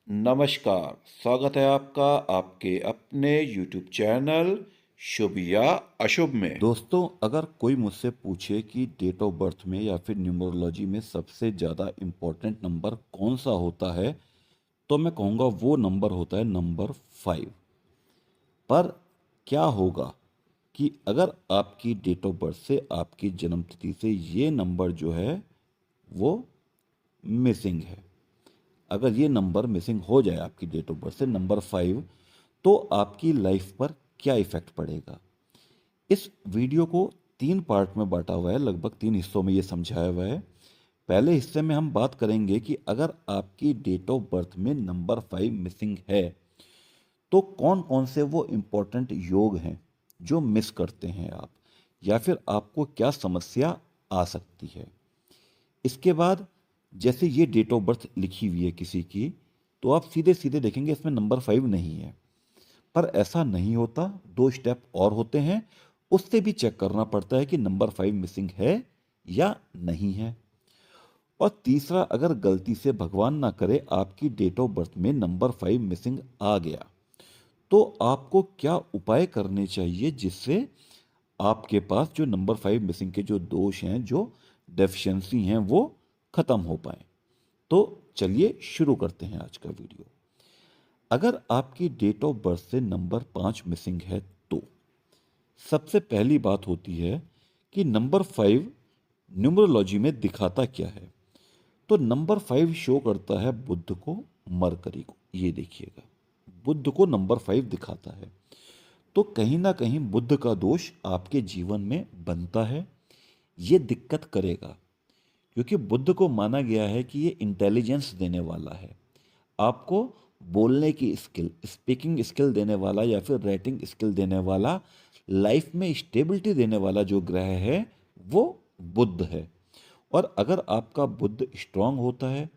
नमस्कार, स्वागत है आपका आपके अपने YouTube चैनल शुभ या अशुभ में। दोस्तों, अगर कोई मुझसे पूछे कि डेट ऑफ बर्थ में या फिर न्यूमरोलॉजी में सबसे ज़्यादा इम्पोर्टेंट नंबर कौन सा होता है, तो मैं कहूँगा वो नंबर होता है नंबर 5। पर क्या होगा कि अगर आपकी डेट ऑफ बर्थ से आपकी जन्म तिथि से ये नंबर जो है वो मिसिंग है। अगर ये नंबर मिसिंग हो जाए आपकी डेट ऑफ बर्थ से नंबर 5, तो आपकी लाइफ पर क्या इफ़ेक्ट पड़ेगा। इस वीडियो को 3 पार्ट में बांटा हुआ है, लगभग 3 हिस्सों में ये समझाया हुआ है। पहले हिस्से में हम बात करेंगे कि अगर आपकी डेट ऑफ बर्थ में नंबर 5 मिसिंग है, तो कौन कौन से वो इम्पोर्टेंट योग हैं जो मिस करते हैं आप, या फिर आपको क्या समस्या आ सकती है। इसके बाद जैसे ये डेट ऑफ बर्थ लिखी हुई है किसी की, तो आप सीधे सीधे देखेंगे इसमें नंबर 5 नहीं है। पर ऐसा नहीं होता, 2 स्टेप और होते हैं। उससे भी चेक करना पड़ता है कि नंबर 5 मिसिंग है या नहीं है। और तीसरा, अगर गलती से भगवान ना करे आपकी डेट ऑफ बर्थ में नंबर 5 मिसिंग आ गया, तो आपको क्या उपाय करने चाहिए जिससे आपके पास जो नंबर 5 मिसिंग के जो दोष हैं, जो डेफिशिएंसी हैं, वो खत्म हो पाए। तो चलिए शुरू करते हैं आज का वीडियो। अगर आपकी डेट ऑफ बर्थ से नंबर 5 मिसिंग है, तो सबसे पहली बात होती है कि नंबर 5 न्यूमरोलॉजी में दिखाता क्या है। तो नंबर 5 शो करता है बुध को, मरकरी को। ये देखिएगा, बुध को नंबर 5 दिखाता है। तो कहीं ना कहीं बुध का दोष आपके जीवन में बनता है। ये दिक्कत करेगा, क्योंकि बुध को माना गया है कि ये इंटेलिजेंस देने वाला है आपको, बोलने की स्किल, स्पीकिंग स्किल देने वाला, या फिर राइटिंग स्किल देने वाला, लाइफ में स्टेबिलिटी देने वाला जो ग्रह है वो बुध है। और अगर आपका बुध स्ट्रांग होता है,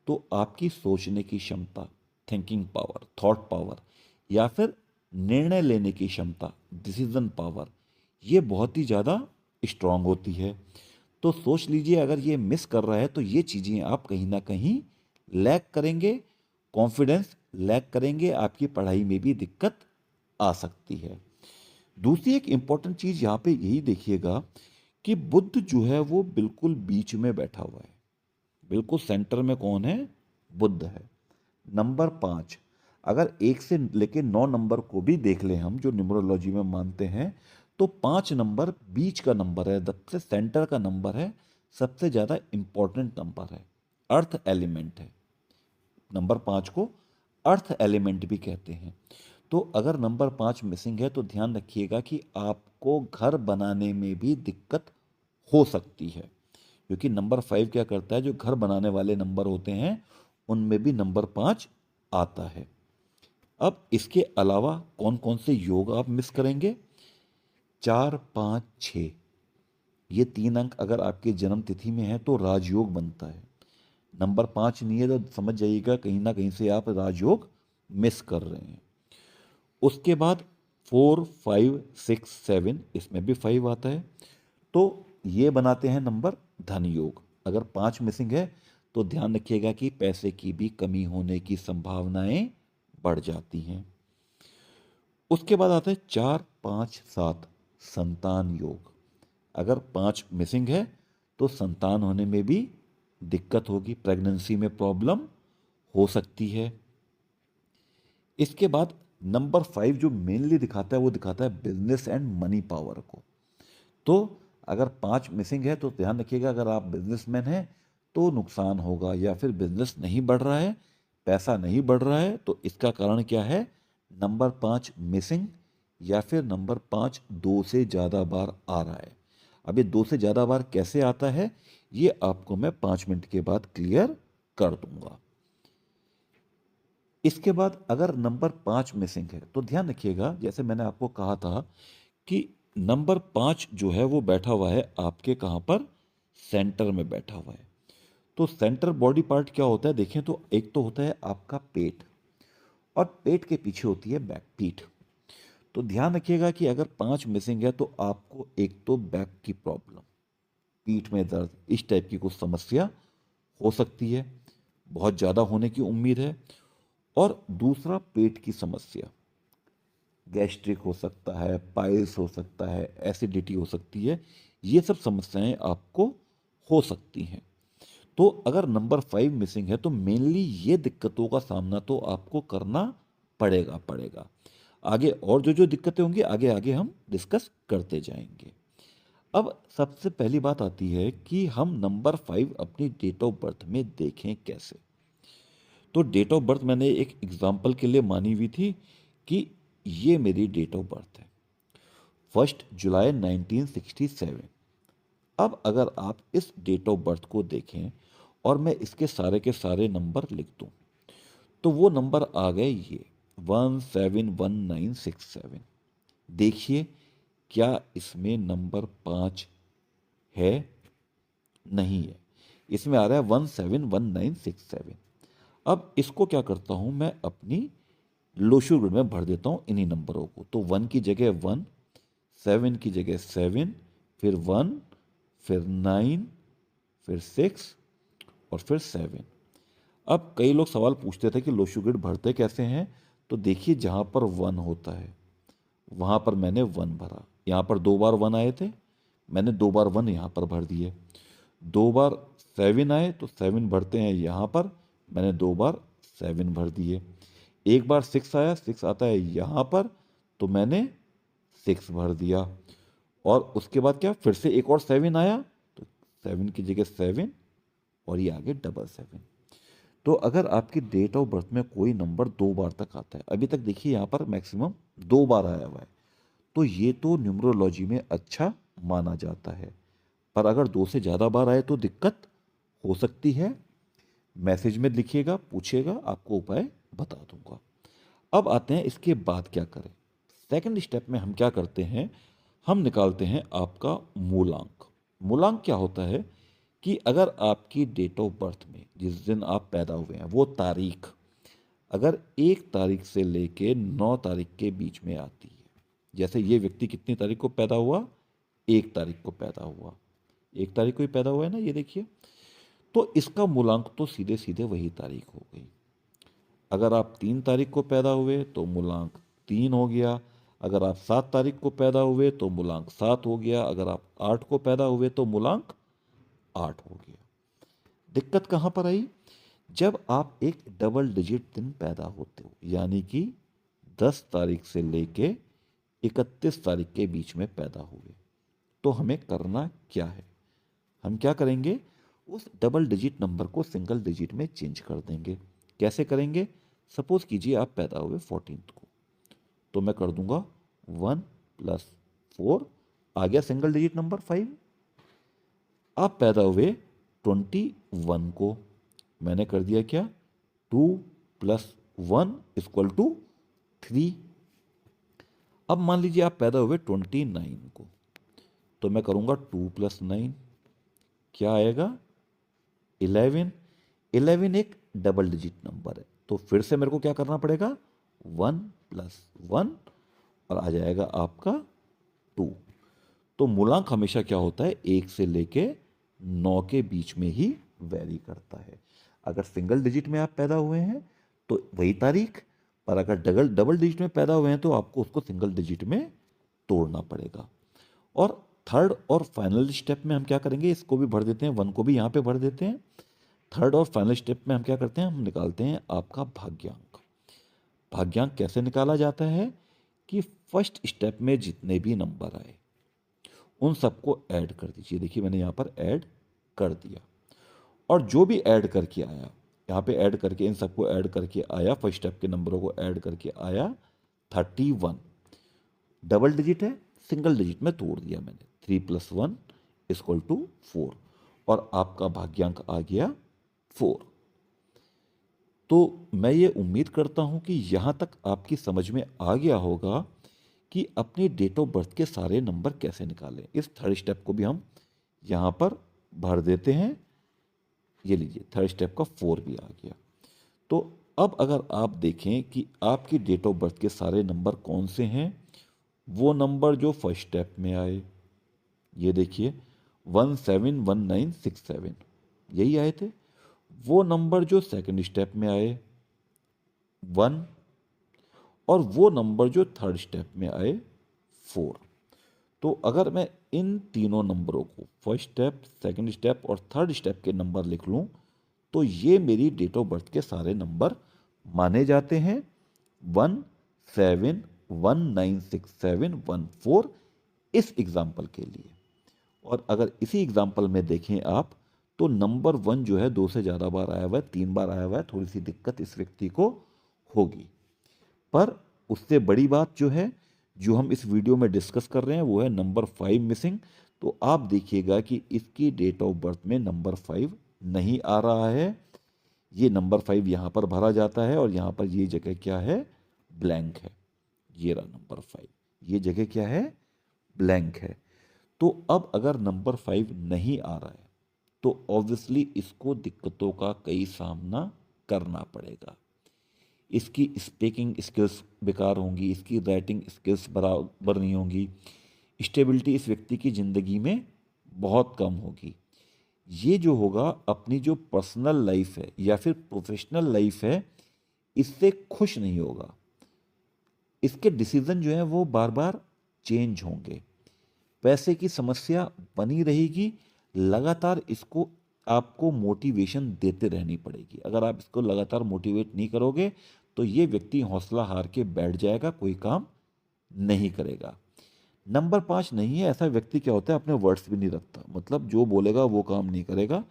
तो आपकी सोचने की क्षमता, थिंकिंग पावर, थॉट पावर, या फिर निर्णय लेने की क्षमता, डिसीजन पावर, ये बहुत ही ज़्यादा स्ट्रांग होती है। तो सोच लीजिए, अगर ये मिस कर रहा है तो ये चीज़ें आप कहीं ना कहीं लैक करेंगे, कॉन्फिडेंस लैक करेंगे, आपकी पढ़ाई में भी दिक्कत आ सकती है। दूसरी एक इम्पॉर्टेंट चीज़ यहाँ पे यही देखिएगा कि बुध जो है वो बिल्कुल बीच में बैठा हुआ है। बिल्कुल सेंटर में कौन है? बुध है। नंबर 5, अगर 1 से लेके 9 नंबर को भी देख लें हम, जो न्यूमरोलॉजी में मानते हैं, तो 5 नंबर बीच का नंबर है, सबसे सेंटर का नंबर है, सबसे ज़्यादा इम्पोर्टेंट नंबर है, अर्थ एलिमेंट है। नंबर 5 को अर्थ एलिमेंट भी कहते हैं। तो अगर नंबर 5 मिसिंग है, तो ध्यान रखिएगा कि आपको घर बनाने में भी दिक्कत हो सकती है, क्योंकि नंबर 5 क्या करता है, जो घर बनाने वाले नंबर होते हैं उनमें भी नंबर 5 आता है। अब इसके अलावा कौन कौन से योग आप मिस करेंगे? 4, 5, 6, ये 3 अंक अगर आपके जन्म तिथि में है तो राजयोग बनता है। नंबर 5 नहीं है तो समझ जाइएगा कहीं ना कहीं से आप राजयोग मिस कर रहे हैं। उसके बाद 4, 5, 6, 7, इसमें भी 5 आता है। तो ये बनाते हैं नंबर धन योग। अगर 5 मिसिंग है, तो ध्यान रखिएगा कि पैसे की भी कमी होने की संभावनाएं बढ़ जाती हैं। उसके बाद आता है 4, 5, 7, संतान योग। अगर 5 मिसिंग है, तो संतान होने में भी दिक्कत होगी, प्रेगनेंसी में प्रॉब्लम हो सकती है। इसके बाद नंबर 5 जो मेनली दिखाता है, वो दिखाता है बिजनेस एंड मनी पावर को। तो अगर 5 मिसिंग है, तो ध्यान रखिएगा, अगर आप बिजनेसमैन हैं तो नुकसान होगा, या फिर बिजनेस नहीं बढ़ रहा है, पैसा नहीं बढ़ रहा है, तो इसका कारण क्या है? नंबर 5 मिसिंग, या फिर नंबर 5 2 से ज़्यादा बार आ रहा है। अब ये 2 से ज़्यादा बार कैसे आता है, ये आपको मैं 5 मिनट के बाद क्लियर कर दूंगा। इसके बाद अगर नंबर 5 मिसिंग है, तो ध्यान रखिएगा, जैसे मैंने आपको कहा था कि नंबर 5 जो है वो बैठा हुआ है आपके कहाँ पर? सेंटर में बैठा हुआ है। तो सेंटर बॉडी पार्ट क्या होता है देखें, तो एक तो होता है आपका पेट, और पेट के पीछे होती है बैक, पीठ। तो ध्यान रखिएगा कि अगर 5 मिसिंग है, तो आपको एक तो बैक की प्रॉब्लम, पीठ में दर्द, इस टाइप की कुछ समस्या हो सकती है, बहुत ज़्यादा होने की उम्मीद है। और दूसरा पेट की समस्या, गैस्ट्रिक हो सकता है, पाइल्स हो सकता है, एसिडिटी हो सकती है, ये सब समस्याएं आपको हो सकती हैं। तो अगर नंबर 5 मिसिंग है तो मेनली ये दिक्कतों का सामना तो आपको करना पड़ेगा। आगे और जो जो दिक्कतें होंगी आगे आगे हम डिस्कस करते जाएंगे। अब सबसे पहली बात आती है कि हम नंबर 5 अपनी डेट ऑफ बर्थ में देखें कैसे। तो डेट ऑफ बर्थ मैंने एक एग्जाम्पल के लिए मानी हुई थी कि ये मेरी डेट ऑफ बर्थ है, 1 जुलाई 1967। अब अगर आप इस डेट ऑफ बर्थ को देखें और मैं इसके सारे के सारे नंबर लिख दूं तो वो नंबर आ गए ये 171967। देखिए क्या इसमें नंबर 5 है? नहीं है, इसमें आ रहा है 171967। अब इसको क्या करता हूं, मैं अपनी लोशो ग्रिड में भर देता हूं इन्हीं नंबरों को। तो 1 की जगह 1, 7 की जगह 7, फिर 1, फिर 9, फिर 6 और फिर 7। अब कई लोग सवाल पूछते थे कि लोशो ग्रिड भरते कैसे हैं। तो देखिए जहां पर 1 होता है वहां पर मैंने 1 भरा, यहाँ पर 2 बार 1 आए थे, मैंने 2 बार 1 यहाँ पर भर दिए। 2 बार 7 आए तो 7 भरते हैं यहाँ पर, मैंने 2 बार 7 भर दिए। एक बार 6 आया, 6 आता है यहाँ पर, तो मैंने 6 भर दिया। और उसके बाद क्या, फिर से एक और 7 आया, तो 7 की जगह 7 और ये आगे 777। तो अगर आपकी डेट ऑफ बर्थ में कोई नंबर 2 बार तक आता है, अभी तक देखिए यहाँ पर मैक्सिमम 2 बार आया हुआ है, तो ये तो न्यूमरोलॉजी में अच्छा माना जाता है। पर अगर 2 से ज़्यादा बार आए तो दिक्कत हो सकती है। मैसेज में लिखिएगा, पूछिएगा, आपको उपाय बता दूंगा। अब आते हैं इसके बाद क्या करें। सेकंड स्टेप में हम क्या करते हैं, हम निकालते हैं आपका मूलांक। मूलांक क्या होता है कि अगर आपकी डेट ऑफ बर्थ में जिस दिन आप पैदा हुए हैं वो तारीख अगर 1 तारीख से लेके 9 तारीख के बीच में आती है, जैसे ये व्यक्ति कितनी तारीख को पैदा हुआ, 1 तारीख को पैदा हुआ, 1 तारीख को ही पैदा हुआ है ना, ये देखिए, तो इसका मूलांक तो सीधे सीधे वही तारीख हो गई। अगर आप 3 तारीख को पैदा हुए तो मूलांक 3 हो गया। अगर आप 7 तारीख को पैदा हुए तो मूलांक 7 हो गया। अगर आप 8 को पैदा हुए तो मूलांक 8 हो गया। दिक्कत कहाँ पर आई, जब आप एक डबल डिजिट दिन पैदा होते हो, यानी कि 10 तारीख से लेके 31 तारीख के बीच में पैदा हुए, तो हमें करना क्या है, हम क्या करेंगे, उस डबल डिजिट नंबर को सिंगल डिजिट में चेंज कर देंगे। कैसे करेंगे, सपोज कीजिए आप पैदा हुए 14 को, तो मैं कर दूंगा 1 + 4, आ गया सिंगल डिजिट नंबर 5। आप पैदा हुए 21 को, मैंने कर दिया क्या, 2 + 1 = 3। अब मान लीजिए आप पैदा हुए 29 को, तो मैं करूंगा 2 + 9, क्या आएगा, 11। 11 एक डबल डिजिट नंबर है, तो फिर से मेरे को क्या करना पड़ेगा, 1 + 1 और आ जाएगा आपका 2। तो मूलांक हमेशा क्या होता है, 1 से लेके 9 के बीच में ही वेरी करता है। अगर सिंगल डिजिट में आप पैदा हुए हैं तो वही तारीख, पर अगर डबल डबल डिजिट में पैदा हुए हैं तो आपको उसको सिंगल डिजिट में तोड़ना पड़ेगा। और थर्ड और फाइनल स्टेप में हम क्या करेंगे, इसको भी भर देते हैं, 1 को भी यहाँ पे भर देते हैं। थर्ड और फाइनल स्टेप में हम क्या करते हैं, हम निकालते हैं आपका भाग्यांक। भाग्यांक कैसे निकाला जाता है कि फर्स्ट स्टेप में जितने भी नंबर आए उन सबको ऐड कर दीजिए। देखिए मैंने यहाँ पर ऐड कर दिया, और जो भी ऐड करके आया, यहाँ पे ऐड करके इन सबको ऐड करके आया, फर्स्ट स्टेप के नंबरों को ऐड करके आया 31। डबल डिजिट है, सिंगल डिजिट में तोड़ दिया मैंने, 3 + 1 = 4 और आपका भाग्यांक आ गया 4। तो मैं ये उम्मीद करता हूँ कि यहाँ तक आपकी समझ में आ गया होगा कि अपनी डेट ऑफ बर्थ के सारे नंबर कैसे निकालें। इस थर्ड स्टेप को भी हम यहाँ पर भर देते हैं। ये लीजिए, थर्ड स्टेप का 4 भी आ गया। तो अब अगर आप देखें कि आपकी डेट ऑफ बर्थ के सारे नंबर कौन से हैं, वो नंबर जो फर्स्ट स्टेप में आए, ये देखिए 171967 यही आए थे। वो नंबर जो सेकंड स्टेप में आए 1 और वो नंबर जो थर्ड स्टेप में आए 4। तो अगर मैं इन तीनों नंबरों को फर्स्ट स्टेप, सेकंड स्टेप और थर्ड स्टेप के नंबर लिख लूँ तो ये मेरी डेट ऑफ बर्थ के सारे नंबर माने जाते हैं। 17196714 इस एग्जाम्पल के लिए। और अगर इसी एग्जाम्पल में देखें आप तो नंबर 1 जो है 2 से ज़्यादा बार आया हुआ है, 3 बार आया हुआ है, थोड़ी सी दिक्कत इस व्यक्ति को होगी। पर उससे बड़ी बात जो है जो हम इस वीडियो में डिस्कस कर रहे हैं वो है नंबर 5 मिसिंग। तो आप देखिएगा कि इसकी डेट ऑफ बर्थ में नंबर 5 नहीं आ रहा है। ये नंबर 5 यहाँ पर भरा जाता है और यहाँ पर ये जगह क्या है, ब्लैंक है। ये रहा नंबर 5, ये जगह क्या है, ब्लैंक है। तो अब अगर नंबर 5 नहीं आ रहा है तो ऑब्वियसली इसको दिक्कतों का कई सामना करना पड़ेगा। इसकी स्पीकिंग स्किल्स बेकार होंगी, इसकी राइटिंग स्किल्स बराबर नहीं होंगी, स्टेबिलिटी इस व्यक्ति की ज़िंदगी में बहुत कम होगी। ये जो होगा अपनी जो पर्सनल लाइफ है या फिर प्रोफेशनल लाइफ है इससे खुश नहीं होगा। इसके डिसीजन जो हैं वो बार बार चेंज होंगे। पैसे की समस्या बनी रहेगी, लगातार इसको आपको मोटिवेशन देते रहनी पड़ेगी। अगर आप इसको लगातार मोटिवेट नहीं करोगे तो ये व्यक्ति हौसला हार के बैठ जाएगा, कोई काम नहीं करेगा। नंबर 5 नहीं है ऐसा व्यक्ति क्या होता है, अपने वर्ड्स भी नहीं रखता, मतलब जो बोलेगा वो काम नहीं करेगा,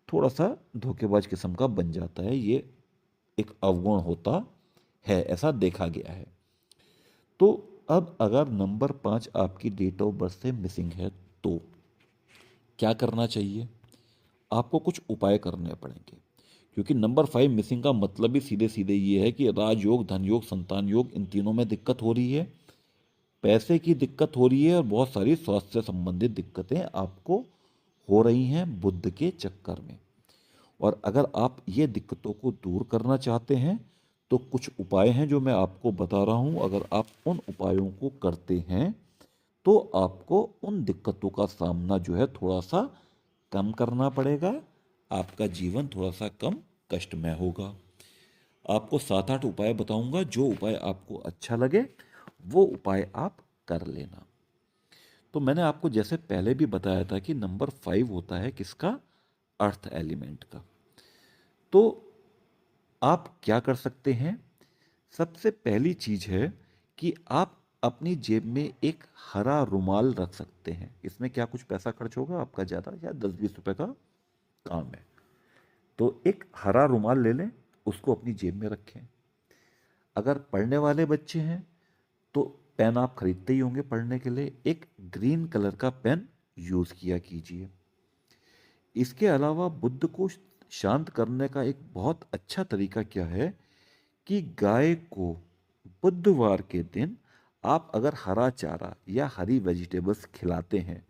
थोड़ा सा धोखेबाज किस्म का बन जाता है। ये एक अवगुण होता है, ऐसा देखा गया है। तो अब अगर नंबर 5 आपकी डेट ऑफ बर्थ से मिसिंग है तो क्या करना चाहिए, आपको कुछ उपाय करने पड़ेंगे। क्योंकि नंबर 5 मिसिंग का मतलब ही सीधे सीधे ये है कि राजयोग, धन योग, संतान योग इन तीनों में दिक्कत हो रही है, पैसे की दिक्कत हो रही है और बहुत सारी स्वास्थ्य से संबंधित दिक्कतें आपको हो रही हैं बुध के चक्कर में। और अगर आप ये दिक्कतों को दूर करना चाहते हैं तो कुछ उपाय हैं जो मैं आपको बता रहा हूँ। अगर आप उन उपायों को करते हैं तो आपको उन दिक्कतों का सामना जो है थोड़ा सा कम करना पड़ेगा, आपका जीवन थोड़ा सा कम कष्टमय होगा। आपको 7-8 उपाय बताऊंगा, जो उपाय आपको अच्छा लगे वो उपाय आप कर लेना। तो मैंने आपको जैसे पहले भी बताया था कि नंबर 5 होता है किसका, अर्थ एलिमेंट का। तो आप क्या कर सकते हैं, सबसे पहली चीज है कि आप अपनी जेब में एक हरा रुमाल रख सकते हैं। इसमें क्या कुछ पैसा खर्च होगा आपका ज़्यादा, या 10-20 रुपए का काम है। तो एक हरा रुमाल ले लें, उसको अपनी जेब में रखें। अगर पढ़ने वाले बच्चे हैं तो पेन आप खरीदते ही होंगे पढ़ने के लिए, एक ग्रीन कलर का पेन यूज़ किया कीजिए। इसके अलावा बुद्ध को शांत करने का एक बहुत अच्छा तरीका क्या है कि गाय को बुधवार के दिन आप अगर हरा चारा या हरी वेजिटेबल्स खिलाते हैं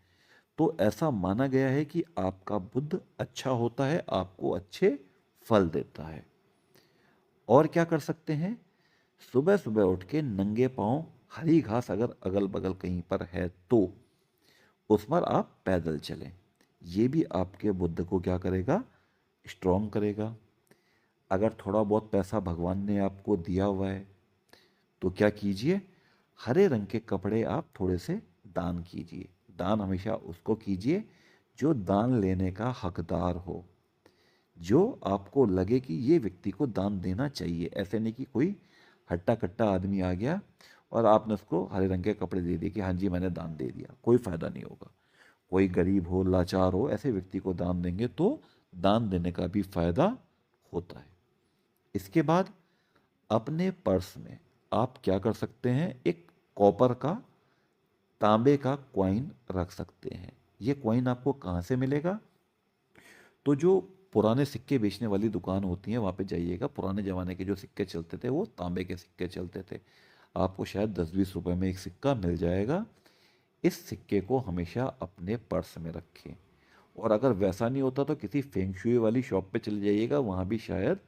तो ऐसा माना गया है कि आपका बुद्ध अच्छा होता है, आपको अच्छे फल देता है। और क्या कर सकते हैं, सुबह सुबह उठ के नंगे पांव हरी घास अगर अगल बगल कहीं पर है तो उस पर आप पैदल चलें। ये भी आपके बुद्ध को क्या करेगा, स्ट्रॉन्ग करेगा। अगर थोड़ा बहुत पैसा भगवान ने आपको दिया हुआ है तो क्या कीजिए, हरे रंग के कपड़े आप थोड़े से दान कीजिए। दान हमेशा उसको कीजिए जो दान लेने का हकदार हो, जो आपको लगे कि ये व्यक्ति को दान देना चाहिए। ऐसे नहीं कि कोई हट्टा कट्टा आदमी आ गया और आपने उसको हरे रंग के कपड़े दे दिए कि हाँ जी मैंने दान दे दिया, कोई फ़ायदा नहीं होगा। कोई गरीब हो, लाचार हो, ऐसे व्यक्ति को दान देंगे तो दान देने का भी फायदा होता है। इसके बाद अपने पर्स में आप क्या कर सकते हैं, एक कॉपर का, तांबे का कॉइन रख सकते हैं। ये कॉइन आपको कहाँ से मिलेगा, तो जो पुराने सिक्के बेचने वाली दुकान होती हैं वहाँ पे जाइएगा। पुराने ज़माने के जो सिक्के चलते थे वो तांबे के सिक्के चलते थे, आपको शायद 10-20 रुपए में एक सिक्का मिल जाएगा। इस सिक्के को हमेशा अपने पर्स में रखें। और अगर वैसा नहीं होता तो किसी फेंग शुई वाली शॉप पे चले जाइएगा, वहाँ भी शायद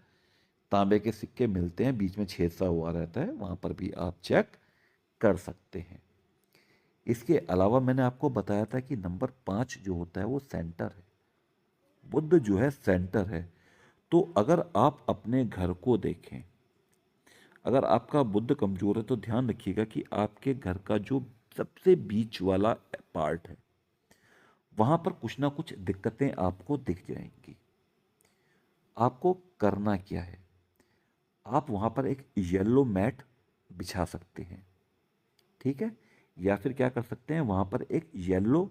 तांबे के सिक्के मिलते हैं, बीच में छेद सा हुआ रहता है, वहाँ पर भी आप चेक कर सकते हैं। इसके अलावा मैंने आपको बताया था कि नंबर 5 जो होता है वो सेंटर है, बुद्ध जो है सेंटर है। तो अगर आप अपने घर को देखें, अगर आपका बुध कमजोर है तो ध्यान रखिएगा कि आपके घर का जो सबसे बीच वाला पार्ट है वहां पर कुछ ना कुछ दिक्कतें आपको दिख जाएंगी। आपको करना क्या है, आप वहां पर एक येलो मैट बिछा सकते हैं, ठीक है, या फिर क्या कर सकते हैं वहां पर एक येलो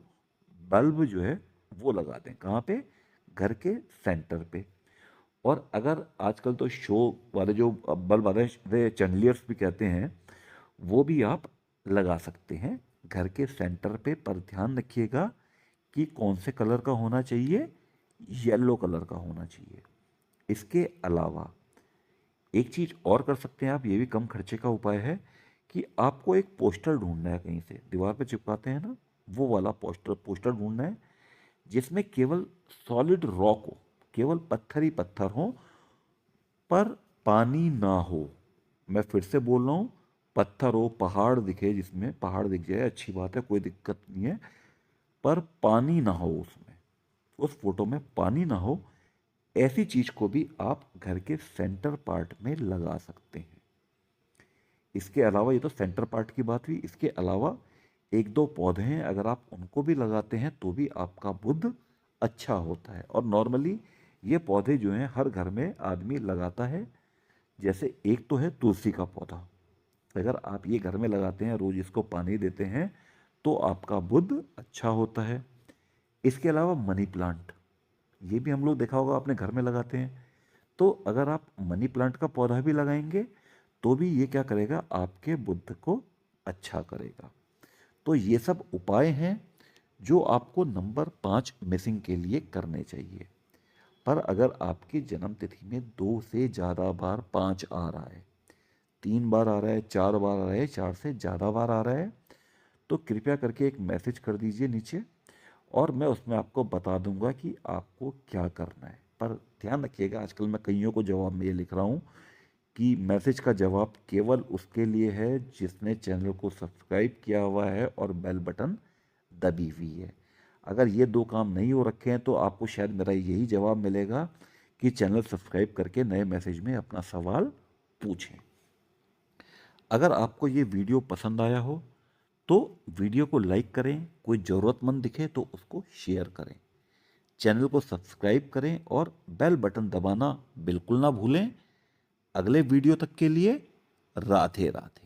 बल्ब जो है वो लगा दें। कहाँ पे? घर के सेंटर पे। और अगर आजकल तो शो वाले जो बल्ब आते हैं चैंडलियर्स भी कहते हैं, वो भी आप लगा सकते हैं घर के सेंटर पे। पर ध्यान रखिएगा कि कौन से कलर का होना चाहिए, येलो कलर का होना चाहिए। इसके अलावा एक चीज और कर सकते हैं आप, ये भी कम खर्चे का उपाय है, कि आपको एक पोस्टर ढूंढना है, कहीं से दीवार पे चिपकाते हैं ना, वो वाला पोस्टर पोस्टर ढूंढना है जिसमें केवल सॉलिड रॉक हो, केवल पत्थर ही पत्थर हो, पर पानी ना हो। मैं फिर से बोल रहा हूँ, पत्थर हो, पहाड़ दिखे, जिसमें पहाड़ दिख जाए अच्छी बात है, कोई दिक्कत नहीं है, पर पानी ना हो उसमें, उस फोटो में पानी ना हो। ऐसी चीज को भी आप घर के सेंटर पार्ट में लगा सकते हैं। इसके अलावा, ये तो सेंटर पार्ट की बात हुई, इसके अलावा एक दो पौधे हैं, अगर आप उनको भी लगाते हैं तो भी आपका बुध अच्छा होता है। और नॉर्मली ये पौधे जो हैं हर घर में आदमी लगाता है। जैसे एक तो है तुलसी का पौधा, अगर आप ये घर में लगाते हैं, रोज इसको पानी देते हैं, तो आपका बुध अच्छा होता है। इसके अलावा मनी प्लांट, ये भी हम लोग देखा होगा आपने घर में लगाते हैं। तो अगर आप मनी प्लांट का पौधा भी लगाएंगे तो भी ये क्या करेगा, आपके बुद्ध को अच्छा करेगा। तो ये सब उपाय हैं जो आपको नंबर 5 मिसिंग के लिए करने चाहिए। पर अगर आपकी जन्म तिथि में 2 से ज़्यादा बार 5 आ रहा है, 3 बार आ रहा है, 4 बार आ रहा है, 4 से ज़्यादा बार आ रहा है, तो कृपया करके एक मैसेज कर दीजिए नीचे, और मैं उसमें आपको बता दूंगा कि आपको क्या करना है। पर ध्यान रखिएगा, आजकल मैं कईयों को जवाब में ये लिख रहा हूँ कि मैसेज का जवाब केवल उसके लिए है जिसने चैनल को सब्सक्राइब किया हुआ है और बेल बटन दबी हुई है। अगर ये दो काम नहीं हो रखे हैं तो आपको शायद मेरा यही जवाब मिलेगा कि चैनल सब्सक्राइब करके नए मैसेज में अपना सवाल पूछें। अगर आपको ये वीडियो पसंद आया हो तो वीडियो को लाइक करें, कोई ज़रूरतमंद दिखे तो उसको शेयर करें, चैनल को सब्सक्राइब करें और बेल बटन दबाना बिल्कुल ना भूलें। अगले वीडियो तक के लिए राधे राधे।